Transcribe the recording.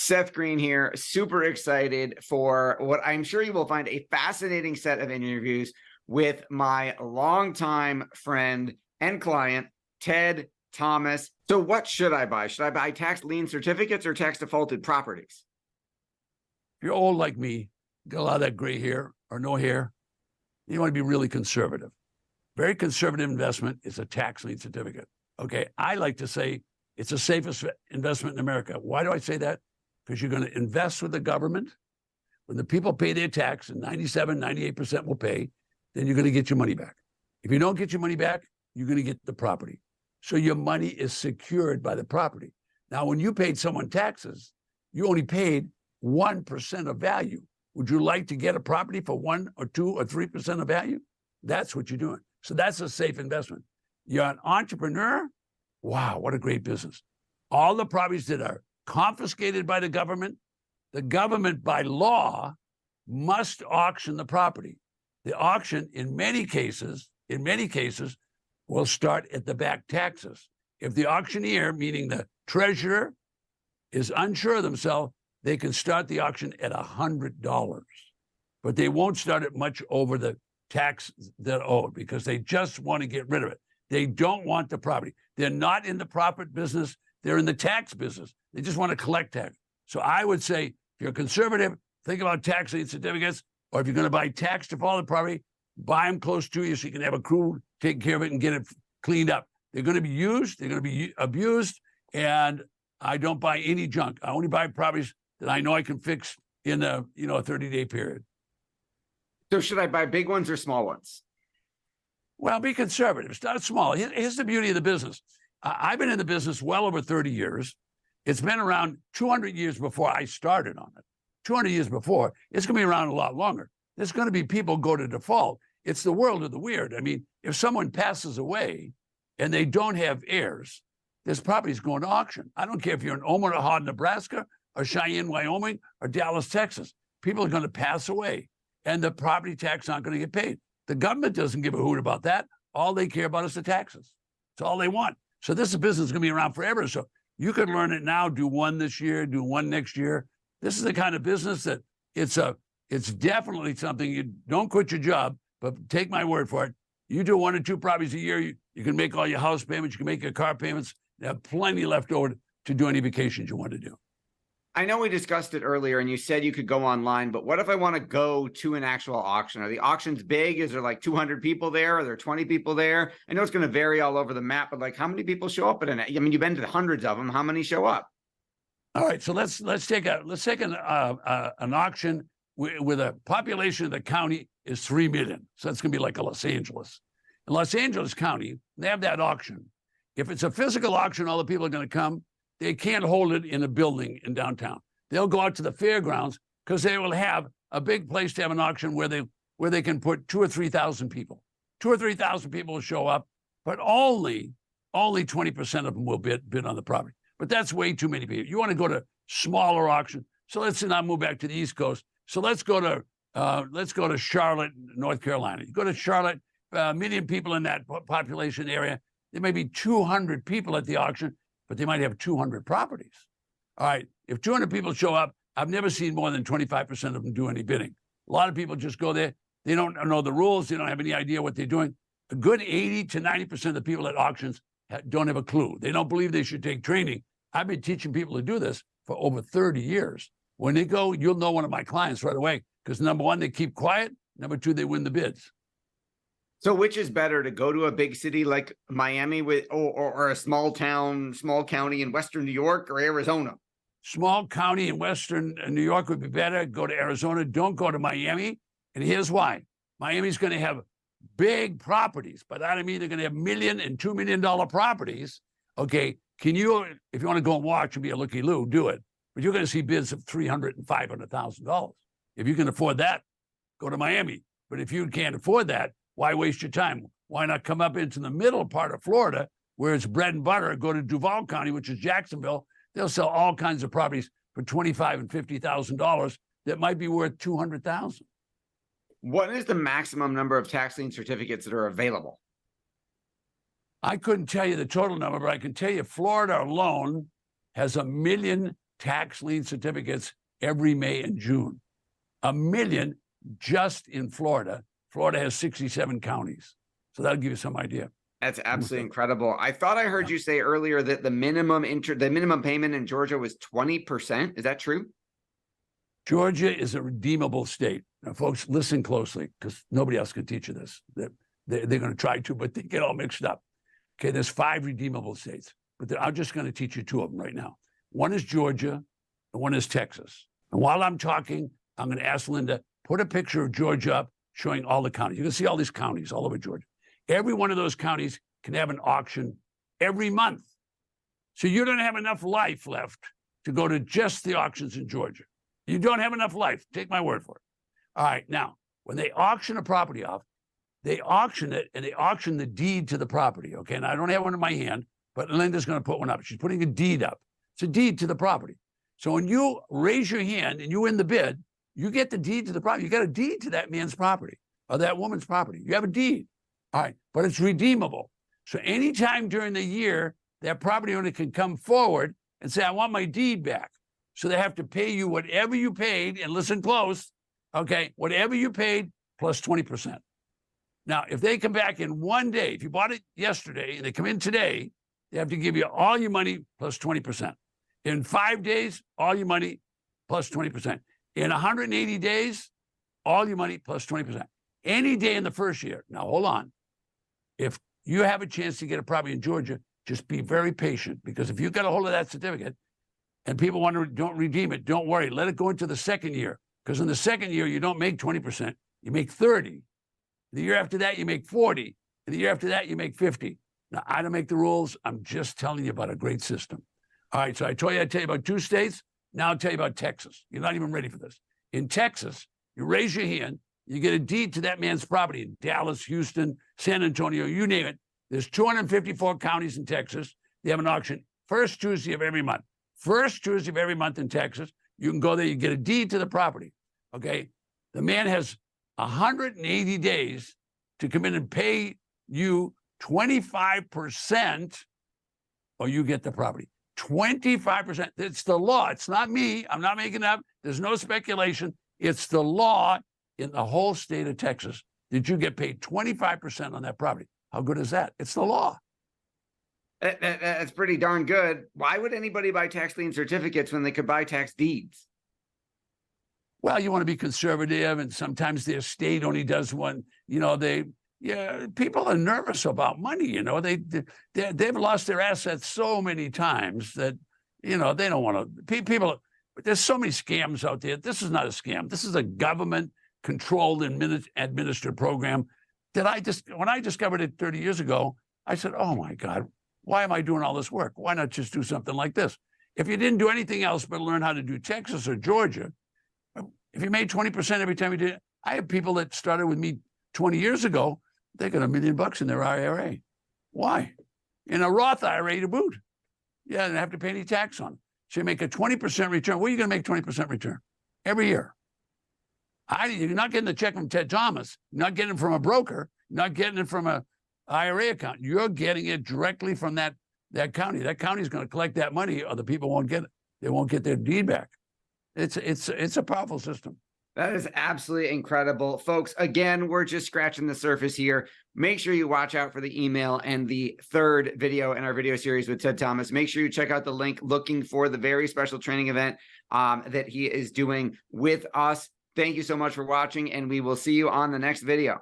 Seth Greene here, super excited for what I'm sure you will find a fascinating set of interviews with my longtime friend and client, Ted Thomas. So what should I buy? Should I buy tax lien certificates or tax defaulted properties? If you're old like me, got a lot of that gray hair or no hair, you want to be really conservative. Very conservative investment is a tax lien certificate. Okay, I like to say it's the safest investment in America. Why do I say that? Because you're going to invest with the government. When the people pay their tax, and 97, 98% will pay, then you're going to get your money back. If you don't get your money back, you're going to get the property. So your money is secured by the property. Now, when you paid someone taxes, you only paid 1% of value. Would you like to get a property for 1 or 2 or 3% of value? That's what you're doing. So that's a safe investment. You're an entrepreneur. Wow, what a great business. All the properties that are confiscated by the government by law must auction the property. The auction in many cases will start at the back taxes. If the auctioneer, meaning the treasurer, is unsure of themselves, they can start the auction at $100, but they won't start it much over the tax they're owed because they just want to get rid of it. They don't want the property. They're not in the profit business. They're in the tax business. They just want to collect tax. So I would say, if you're conservative, think about tax lien certificates, or if you're going to buy tax defaulted property, buy them close to you so you can have a crew take care of it and get it cleaned up. They're going to be used. They're going to be abused. And I don't buy any junk. I only buy properties that I know I can fix in a 30-day period. So should I buy big ones or small ones? Well, be conservative. Start small. Here's the beauty of the business. I've been in the business well over 30 years. It's been around 200 years before I started on it. 200 years before. It's going to be around a lot longer. There's going to be people go to default. It's the world of the weird. I mean, if someone passes away and they don't have heirs, this property's going to auction. I don't care if you're in Omaha, Nebraska, or Cheyenne, Wyoming, or Dallas, Texas. People are going to pass away, and the property tax aren't going to get paid. The government doesn't give a hoot about that. All they care about is the taxes. That's all they want. So this business is going to be around forever. So you could learn it now, do one this year, do one next year. This is the kind of business that it's definitely something. You don't quit your job, but take my word for it. You do 1 or 2 properties a year, you can make all your house payments, you can make your car payments, you have plenty left over to do any vacations you want to do. I know we discussed it earlier and you said you could go online, but what if I want to go to an actual auction? Are the auctions big? Is there like 200 people there? Are there 20 people there? I know it's going to vary all over the map, but like how many people show up at an? I mean, you've been to hundreds of them. How many show up? All right, so let's take an auction with a population of the county is 3 million. So that's going to be like a Los Angeles. In Los Angeles County, they have that auction. If it's a physical auction, all the people are going to come. They can't hold it in a building in downtown. They'll go out to the fairgrounds because they will have a big place to have an auction where they can put 2,000 or 3,000 people. 2,000 or 3,000 people will show up, but only 20% of them will bid on the property. But that's way too many people. You want to go to smaller auction. So let's now move back to the East Coast. So let's go to Charlotte, North Carolina. You go to Charlotte, 1 million people in that population area. There may be 200 people at the auction, but they might have 200 properties. All right, if 200 people show up, I've never seen more than 25% of them do any bidding. A lot of people just go there. They don't know the rules. They don't have any idea what they're doing. A good 80 to 90% of the people at auctions don't have a clue. They don't believe they should take training. I've been teaching people to do this for over 30 years. When they go, you'll know one of my clients right away because number one, they keep quiet. Number two, they win the bids. So which is better, to go to a big city like Miami or a small county in Western New York or Arizona? Small county in Western New York would be better. Go to Arizona. Don't go to Miami. And here's why. Miami's going to have big properties. By that I mean they're going to have $1 million and $2 million properties. Okay, if you want to go and watch and be a looky-loo, do it. But you're going to see bids of $300,000 and $500,000. If you can afford that, go to Miami. But if you can't afford that, why waste your time? Why not come up into the middle part of Florida where it's bread and butter? Go to Duval County, which is Jacksonville. They'll sell all kinds of properties for $25,000 and $50,000 that might be worth $200,000. What is the maximum number of tax lien certificates that are available? I couldn't tell you the total number, but I can tell you Florida alone has 1 million tax lien certificates every May and June. 1 million just in Florida. Florida has 67 counties. So that'll give you some idea. That's absolutely incredible. I thought I heard you say earlier that the minimum payment in Georgia was 20%. Is that true? Georgia is a redeemable state. Now, folks, listen closely, because nobody else can teach you this. They're going to try to, but they get all mixed up. Okay, there's 5 redeemable states, but I'm just going to teach you 2 of them right now. One is Georgia, and one is Texas. And while I'm talking, I'm going to ask Linda, put a picture of Georgia up showing all the counties. You can see all these counties all over Georgia. Every one of those counties can have an auction every month. So you don't have enough life left to go to just the auctions in Georgia. You don't have enough life. Take my word for it. All right. Now, when they auction a property off, they auction it and they auction the deed to the property. Okay. And I don't have one in my hand, but Linda's going to put one up. She's putting a deed up. It's a deed to the property. So when you raise your hand and you win the bid, you get the deed to the property. You got a deed to that man's property or that woman's property. You have a deed. All right. But it's redeemable. So anytime during the year, that property owner can come forward and say, I want my deed back. So they have to pay you whatever you paid, and listen close, okay, whatever you paid plus 20%. Now, if they come back in one day, if you bought it yesterday and they come in today, they have to give you all your money plus 20%. In 5 days, all your money plus 20%. In 180 days, all your money plus 20%. Any day in the first year. Now, hold on. If you have a chance to get a property in Georgia, just be very patient, because if you got a hold of that certificate and people don't redeem it, don't worry. Let it go into the second year, because in the second year, you don't make 20%. You make 30. The year after that, you make 40. And the year after that, you make 50. Now, I don't make the rules. I'm just telling you about a great system. All right, so I'd tell you about 2 states. Now I'll tell you about Texas. You're not even ready for this. In Texas, you raise your hand, you get a deed to that man's property in Dallas, Houston, San Antonio, you name it. There's 254 counties in Texas. They have an auction first Tuesday of every month. First Tuesday of every month in Texas, you can go there, you get a deed to the property, okay? The man has 180 days to come in and pay you 25%, or you get the property. 25%. It's the law. It's not me. I'm not making it up. There's no speculation. It's the law in the whole state of Texas that you get paid 25% on that property. How good is that? It's the law. That's pretty darn good. Why would anybody buy tax lien certificates when they could buy tax deeds? Well, you want to be conservative, and sometimes the estate only does one. You know, people are nervous about money. You know, they've lost their assets so many times that, you know, they don't want to. People, there's so many scams out there. This is not a scam. This is a government-controlled and administered program that when I discovered it 30 years ago, I said, oh my God, why am I doing all this work? Why not just do something like this? If you didn't do anything else but learn how to do Texas or Georgia, if you made 20% every time you did it, I have people that started with me 20 years ago, they got $1 million in their IRA. Why? In a Roth IRA to boot. Yeah, they don't have to pay any tax on it. So you make a 20% return. Where are you going to make 20% return? Every year. You're not getting the check from Ted Thomas. You're not getting it from a broker. You're not getting it from a IRA account. You're getting it directly from that county. That county is going to collect that money, or the people won't get it. They won't get their deed back. It's a powerful system. That is absolutely incredible. Folks, again, we're just scratching the surface here. Make sure you watch out for the email and the 3rd video in our video series with Ted Thomas. Make sure you check out the link looking for the very special training event that he is doing with us. Thank you so much for watching, and we will see you on the next video.